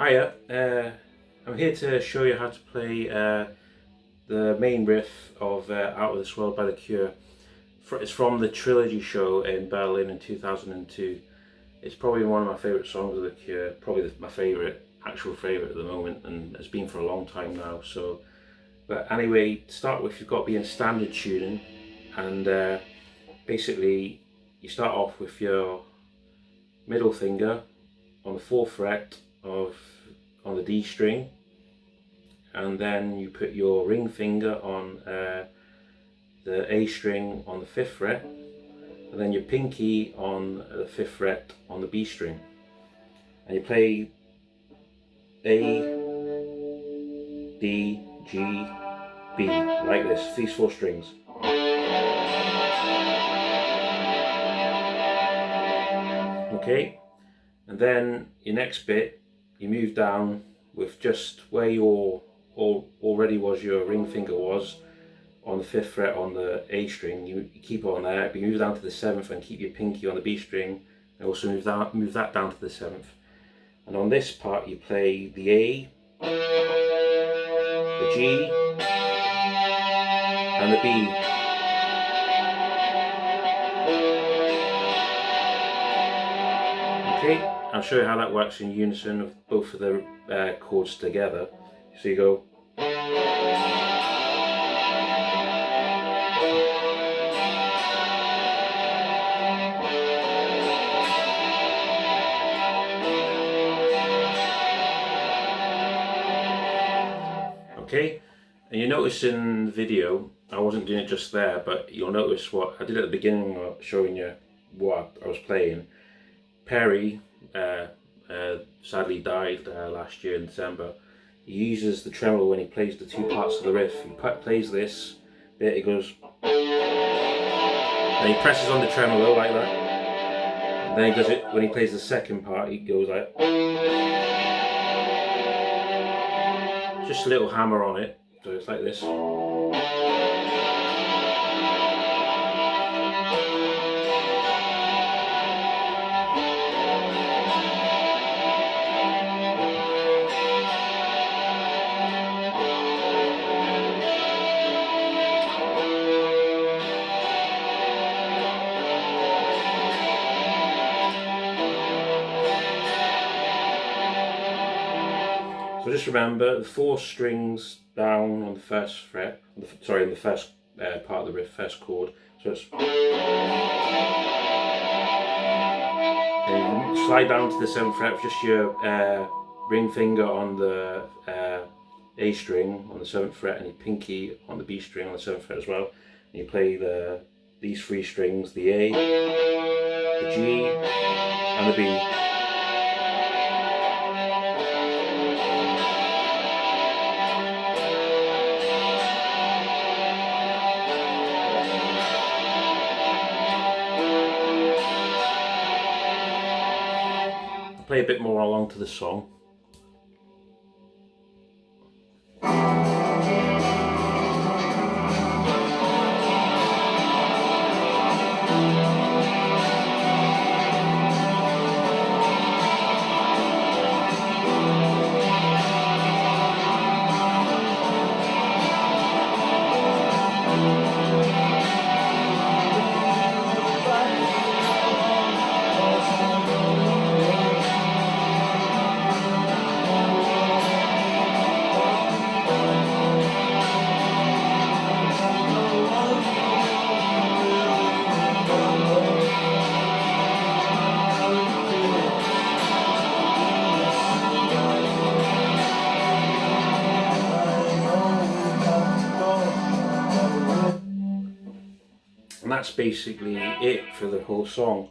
Hiya, I'm here to show you how to play the main riff of Out of This World by The Cure. It's from the Trilogy show in Berlin in 2002. It's probably one of my favourite songs of The Cure, probably my actual favourite at the moment, and it's been for a long time now. But anyway, to start with, you've got to be in standard tuning, and basically you start off with your middle finger on the 4th fret on the D string, and then you put your ring finger on the A string on the 5th fret, and then your pinky on the 5th fret on the B string, and you play A, D, G, B, like this, these 4 strings. Okay, and then your next bit, you move down with just where your already was your ring finger was on the 5th fret on the A string. You keep it on there, but you move down to the 7th and keep your pinky on the B string, and also move that down to the 7th. And on this part you play the A, the G, and the B. Okay, I'll show you how that works in unison of both of the chords together. So you go. Okay, and you notice in the video, I wasn't doing it just there, but you'll notice what I did at the beginning of showing you what I was playing. Perry sadly died last year in December. He uses the tremolo when he plays the 2 parts of the riff. He plays this bit, he goes, and he presses on the tremolo like that. And then he does it when he plays the second part, he goes like, just a little hammer on it, so it's like this. So just remember the 4 strings down on the 1st fret, on the first part of the riff, first chord. So it's, and you slide down to the 7th fret with just your ring finger on the A string on the 7th fret, and your pinky on the B string on the 7th fret as well. And you play these 3 strings, the A, the G, and the B. Play a bit more along to the song. And that's basically it for the whole song.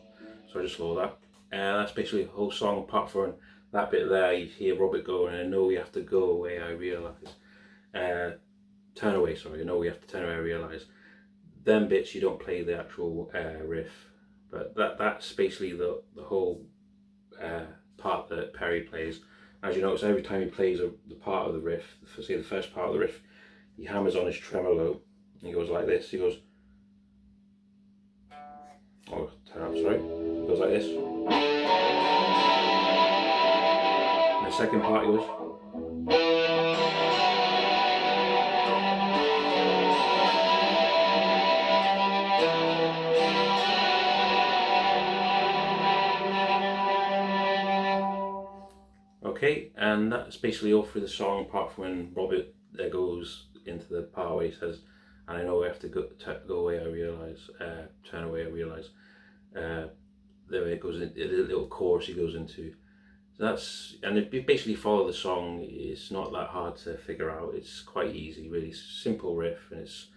So I just slow that. That's basically the whole song, apart from that bit there. You hear Robert going, I know we have to go away, I realise. Turn away, sorry, I know we have to turn away, I realise. Them bits you don't play the actual riff. But that's basically the whole part that Perry plays. As you notice, every time he plays the part of the riff, say the first part of the riff, he hammers on his tremolo. And he goes like this, he goes, oh, turn up, sorry. It goes like this. And the second part goes. Okay, and that's basically all through the song, apart from when Robert goes into the part where he says, "And I know we have to go away. I realise, turn away. I realise." There it goes in the little chorus he goes into. So that's, and if you basically follow the song, it's not that hard to figure out. It's quite easy, really simple riff, and it's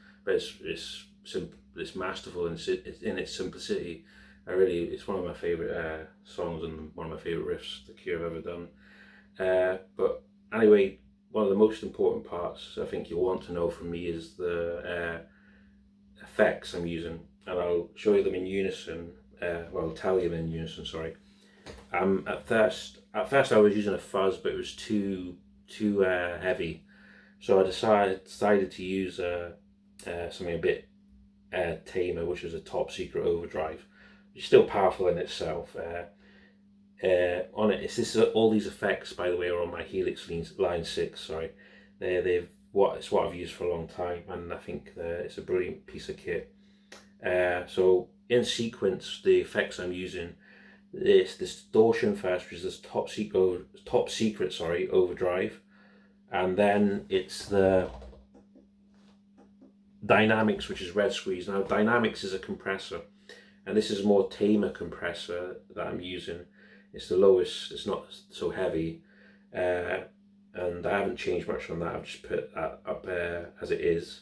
masterful in its simplicity. It's one of my favourite songs and one of my favourite riffs the Cure have ever done. But anyway, one of the most important parts I think you'll want to know from me is the effects I'm using, and I'll show you them in unison. Well, tell you them in unison. Sorry. At first I was using a fuzz, but it was too heavy, so I decided to use something a bit tamer, which is a Top Secret overdrive. It's still powerful in itself. On it, all these effects, by the way, are on my Helix Line 6. Sorry, it's what I've used for a long time, and I think it's a brilliant piece of kit. So in sequence, the effects I'm using, this distortion first, which is this top secret, sorry, overdrive, and then it's the dynamics, which is red squeeze. Now dynamics is a compressor, and this is a more tamer compressor that I'm using. It's the lowest, it's not so heavy, and I haven't changed much on that. I've just put that up as it is.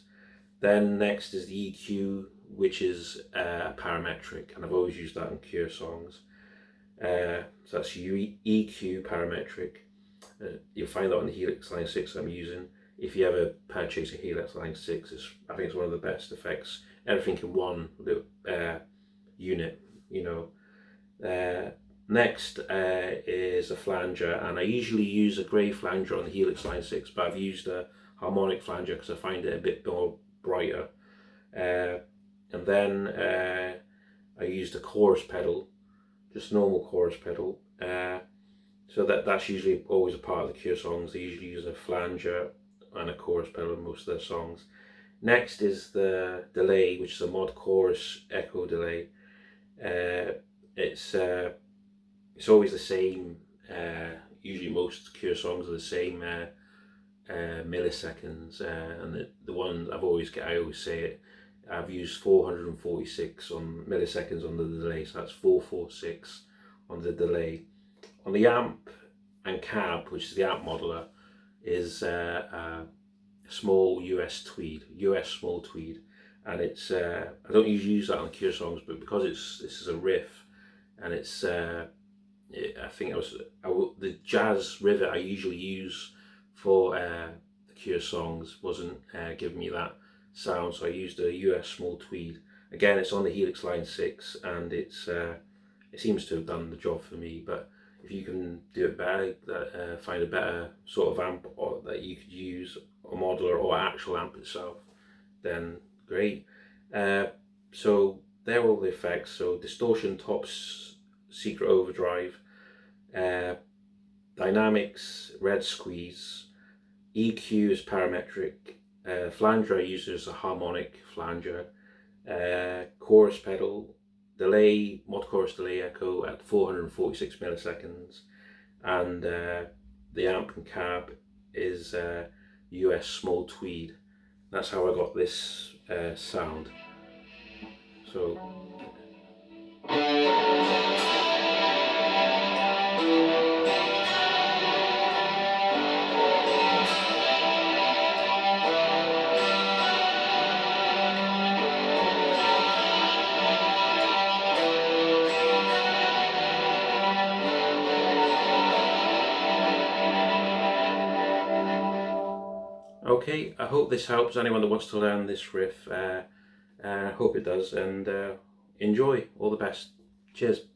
Then next is the EQ, which is parametric, and I've always used that in Cure songs. So that's EQ parametric. You'll find that on the Helix Line 6 I'm using. If you ever purchase a Helix Line 6, I think it's one of the best effects. Everything in one unit, you know. Next is a flanger, and I usually use a grey flanger on the Helix Line 6, but I've used a harmonic flanger because I find it a bit more brighter. And then I used a chorus pedal, just normal chorus pedal. So that's usually always a part of the Cure songs. They usually use a flanger and a chorus pedal in most of their songs. Next is the delay, which is a mod chorus echo delay. It's always the same. Usually most Cure songs are the same milliseconds, and the one I always say it. I've used 446 milliseconds on the delay, so that's 446 on the delay. On the amp and cab, which is the amp modeler, is a small US small tweed, and it's I don't usually use that on Cure songs, but because this is a riff, and it's I think the jazz rivet I usually use for the Cure songs wasn't giving me that sound, so I used a US small tweed. Again, it's on the Helix Line 6, and it seems to have done the job for me. But if you can do it better, find a better sort of amp that you could use, a modeler or actual amp itself, then great. So they're all the effects. So distortion, Top Secret overdrive, dynamics, red squeeze, EQ is parametric, flanger I use as a harmonic flanger, chorus pedal, delay, mod chorus delay echo at 446 milliseconds, and the amp and cab is US small tweed. That's how I got this sound. So okay, I hope this helps anyone that wants to learn this riff. I hope it does, and enjoy. All the best. Cheers.